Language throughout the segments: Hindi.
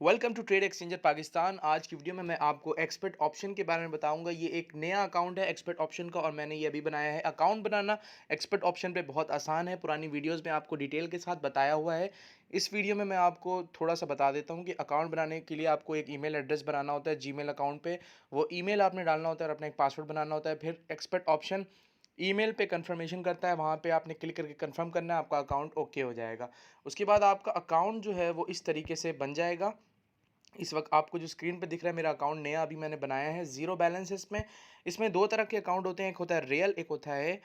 Welcome to trade exchanger Pakistan. आज की वीडियो में मैं आपको एक्सपर्ट ऑप्शन के बारे में बताऊंगा। ये एक नया अकाउंट है एक्सपर्ट ऑप्शन का और मैंने ये अभी बनाया है। अकाउंट बनाना एक्सपर्ट ऑप्शन पे बहुत आसान है। पुरानी वीडियोस में आपको डिटेल के साथ बताया हुआ है। इस वीडियो में मैं आपको थोड़ा सा बता देता हूँ कि अकाउंट बनाने के लिए आपको एक ईमेल एड्रेस बनाना होता है जीमेल अकाउंट पे। वो ईमेल आपने डालना होता है और अपना एक पासवर्ड बनाना होता है। फिर एक्सपर्ट ऑप्शन ईमेल पे कंफर्मेशन करता है, वहाँ पे आपने क्लिक करके कंफर्म करना है, आपका अकाउंट ओके हो जाएगा। उसके बाद आपका अकाउंट जो है वो इस तरीके से बन जाएगा। इस वक्त आपको जो स्क्रीन पे दिख रहा है मेरा अकाउंट नया अभी मैंने बनाया है, ज़ीरो बैलेंस है इसमें। इसमें दो तरह के अकाउंट होते हैं, एक होता है रियल, एक होता है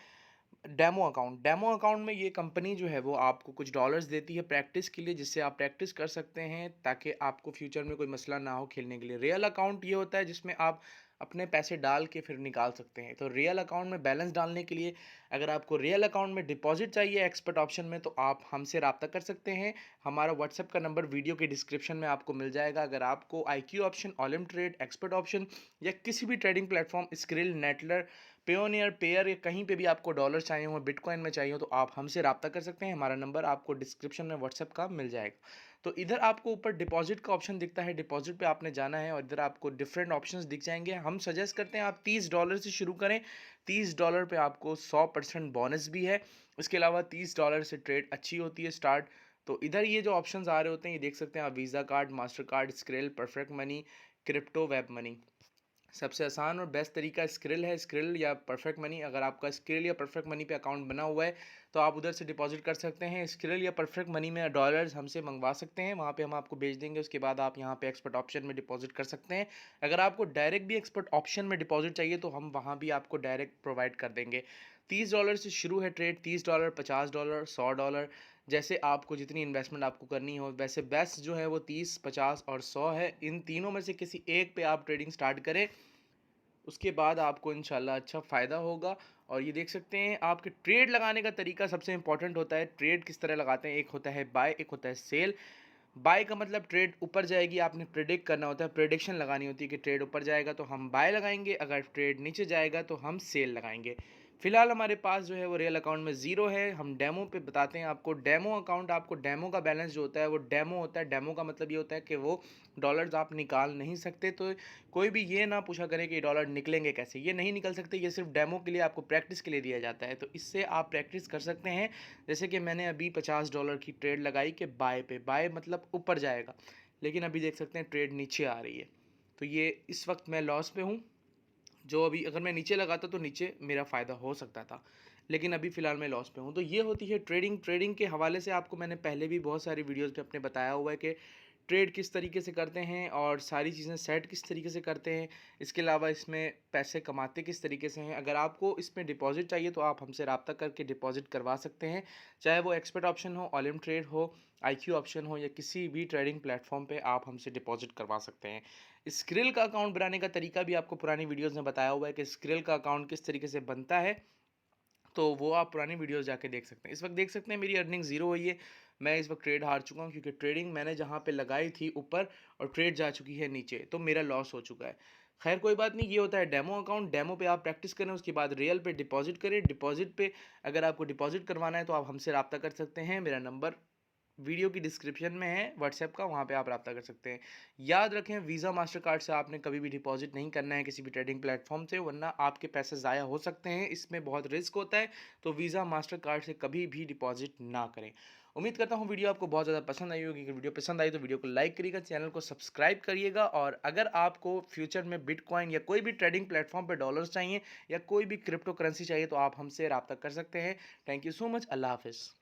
डेमो अकाउंट। डेमो अकाउंट में ये कंपनी जो है वो आपको कुछ डॉलर्स देती है प्रैक्टिस के लिए, जिससे आप प्रैक्टिस कर सकते हैं ताकि आपको फ्यूचर में कोई मसला ना हो खेलने के लिए। रियल अकाउंट ये होता है जिसमें आप अपने पैसे डाल के फिर निकाल सकते हैं। तो रियल अकाउंट में बैलेंस डालने के लिए अगर आपको रियल अकाउंट में डिपॉजिट चाहिए एक्सपर्ट ऑप्शन में, तो आप हमसे रब्ता कर सकते हैं। हमारा व्हाट्सएप का नंबर वीडियो के डिस्क्रिप्शन में आपको मिल जाएगा। अगर आपको IQ Option, Olymp Trade, Expert Option या किसी भी trading platform, Skrill, Neteller, Payoneer, Payeer या कहीं पे भी आपको डॉलर चाहिए हो, बिटकॉइन में चाहिए हो, तो आप हमसे रब्ता कर सकते हैं। हमारा नंबर आपको डिस्क्रिप्शन में व्हाट्सएप का मिल जाएगा। तो इधर आपको ऊपर डिपॉजिट का ऑप्शन दिखता है, डिपॉजिट पे आपने जाना है और इधर आपको डिफरेंट ऑप्शंस दिख जाएंगे। हम सजेस्ट करते हैं आप $30 से शुरू करें। $30 पे आपको 100% बोनस भी है। इसके अलावा $30 से ट्रेड अच्छी होती है स्टार्ट। तो इधर ये जो ऑप्शंस आ रहे होते हैं ये देख सकते हैं आप, visa card, master card, skill, perfect money, crypto, web money. सबसे आसान और बेस्ट तरीका स्क्रिल है, स्क्रिल या परफेक्ट मनी। अगर आपका स्क्रिल या परफेक्ट मनी पे अकाउंट बना हुआ है तो आप उधर से डिपॉजिट कर सकते हैं। स्क्रिल या परफेक्ट मनी में डॉलर्स हमसे मंगवा सकते हैं, वहाँ पे हम आपको भेज देंगे। उसके बाद आप यहाँ पे एक्सपर्ट ऑप्शन में डिपॉजिट कर सकते हैं। अगर आपको डायरेक्ट भी एक्सपर्ट ऑप्शन में डिपॉजिट चाहिए तो हम वहाँ भी आपको डायरेक्ट प्रोवाइड कर देंगे। $30 से शुरू है ट्रेड, $30, $50, $100, जैसे आपको जितनी इन्वेस्टमेंट आपको करनी हो। वैसे बेस्ट जो है वो 30, 50 और 100 है। इन तीनों में से किसी एक पे आप ट्रेडिंग स्टार्ट करें, उसके बाद आपको इंशाल्लाह अच्छा फ़ायदा होगा। और ये देख सकते हैं आपके ट्रेड लगाने का तरीका सबसे इंपॉर्टेंट होता है। ट्रेड किस तरह लगाते हैं, एक होता है बाय, एक होता है सेल। बाय का मतलब ट्रेड ऊपर जाएगी, आपने प्रेडिक्ट करना होता है, प्रेडिक्शन लगानी होती है कि ट्रेड ऊपर जाएगा तो हम बाय लगाएंगे, अगर ट्रेड नीचे जाएगा तो हम सेल लगाएंगे। फिलहाल हमारे पास जो है वो रियल अकाउंट में ज़ीरो है। हम डेमो पे बताते हैं आपको। डेमो अकाउंट, आपको डेमो का बैलेंस जो होता है वो डेमो होता है। डेमो का मतलब ये होता है कि वो डॉलर्स आप निकाल नहीं सकते। तो कोई भी ये ना पूछा करे कि डॉलर निकलेंगे कैसे, ये नहीं निकल सकते। ये सिर्फ डेमो के लिए, आपको प्रैक्टिस के लिए दिया जाता है। तो इससे आप प्रैक्टिस कर सकते हैं। जैसे कि मैंने अभी $50 की ट्रेड लगाई कि बाय पे, बाय मतलब ऊपर जाएगा, लेकिन अभी देख सकते हैं ट्रेड नीचे आ रही है। तो ये इस वक्त मैं लॉस पे हूँ। जो अभी अगर मैं नीचे लगाता तो नीचे मेरा फ़ायदा हो सकता था, लेकिन अभी फ़िलहाल मैं लॉस पे हूँ। तो ये होती है ट्रेडिंग। ट्रेडिंग के हवाले से आपको मैंने पहले भी बहुत सारी वीडियोज़ पे अपने बताया हुआ है कि ट्रेड किस तरीके से करते हैं और सारी चीज़ें सेट किस तरीके से करते हैं। इसके अलावा इसमें पैसे कमाते किस तरीके से हैं। अगर आपको इसमें डिपॉज़िट चाहिए तो आप हमसे रब्ता करके डिपॉज़िट करवा सकते हैं, चाहे वो एक्सपर्ट ऑप्शन हो, ऑलिम ट्रेड हो, IQ ऑप्शन हो या किसी भी ट्रेडिंग प्लेटफॉर्म पे आप हमसे डिपॉज़िट करवा सकते हैं। स्क्रिल का अकाउंट बनाने का तरीका भी आपको पुरानी वीडियोज़ में बताया हुआ है कि स्क्रिल का अकाउंट किस तरीके से बनता है। तो वो आप पुरानी वीडियोस जाके देख सकते हैं। इस वक्त देख सकते हैं मेरी अर्निंग ज़ीरो हुई है। मैं इस वक्त ट्रेड हार चुका हूँ क्योंकि ट्रेडिंग मैंने जहाँ पे लगाई थी ऊपर और ट्रेड जा चुकी है नीचे, तो मेरा लॉस हो चुका है। खैर कोई बात नहीं, ये होता है डेमो अकाउंट। डेमो पे आप प्रैक्टिस करें, उसके बाद रियल पे डिपॉजिट करें। डिपॉजिट पे अगर आपको डिपॉजिट करवाना है तो आप हमसे रब्ता कर सकते हैं। मेरा नंबर वीडियो की डिस्क्रिप्शन में है व्हाट्सएप का, वहाँ पे आप रब्ता कर सकते हैं। याद रखें, वीज़ा मास्टर कार्ड से आपने कभी भी डिपॉजिट नहीं करना है किसी भी ट्रेडिंग प्लेटफॉर्म से, वरना आपके पैसे ज़ाया हो सकते हैं। इसमें बहुत रिस्क होता है। तो वीज़ा मास्टर कार्ड से कभी भी डिपॉजिट ना करें। उम्मीद करता हूँ वीडियो आपको बहुत ज़्यादा पसंद आई होगी। अगर वीडियो पसंद आई तो वीडियो को लाइक करिएगा, चैनल को सब्सक्राइब करिएगा। और अगर आपको फ्यूचर में बिटकॉइन या कोई भी ट्रेडिंग प्लेटफॉर्म पर डॉलर्स चाहिए या कोई भी क्रिप्टो करेंसी चाहिए तो आप हमसे रब्ता कर सकते हैं। Thank you so much. अल्लाह हाफिज़।